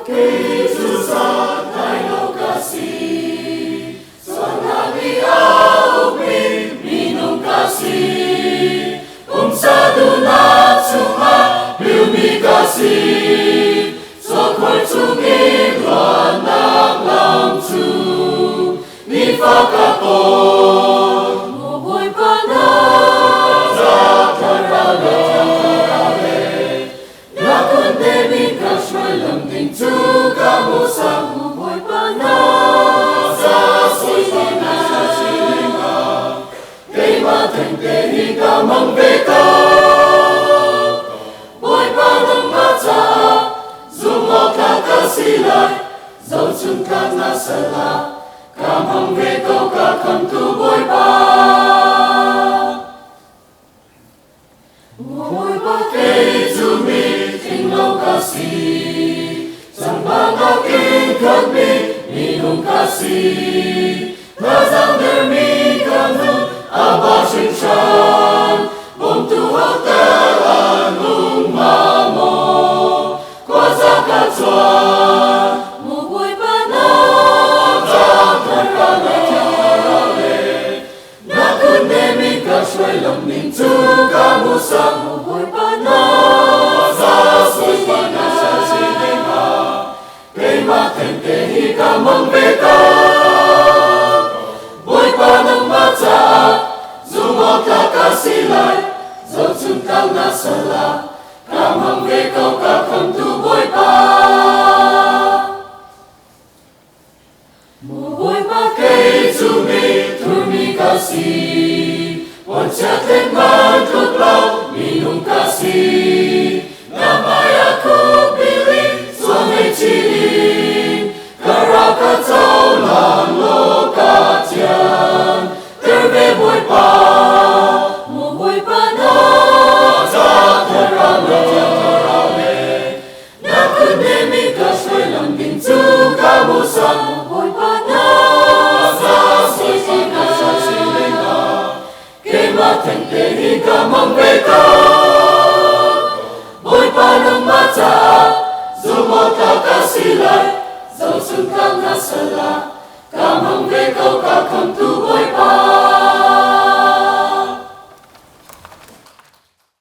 Jesus ay no kasih, sonami aupin minum kasih, sadunat suma ilmi kasih, sokoi tungin lanang lamtu, nifakapon, moboy panas, zakarale, nakon demin kasroy lamding tu kamusang, moboy panas, silinga, kay mateng tehi kamang beka, boy panang mata, zumok kakasilay, zausun ka nasala, kamang beko kakam tuboy pa. Moboy pa kay zumi tinglaw kasi, sambang aking kagmi minum kasi, nazang dermi kanun abashin shan, bom tu hotel anung mamo, kwaza katsuan, moboy panang zakarale, nakundemi kasway lamning tu kamusang, moboy panang silinga, kay matentehi kamang beka, boy panang mata, zumok kakasilay, zausun kang nasala, kamang beko kakam tuboy pa. Moboy pa kay turmi kasi, wancatek man tuklaw minum kasi, namay ako bilin suamay chilin, karakataw lang lokatyan, terbe boy pa, moboy pa na, zakarale, nakundemi kasway lamding tu kamusang, moboy pa na, silinga, kay matentehi kamang beka, boy panang mata, zumok kakasilay, zausun kang nasala, kamang beko kakam tuboy pa.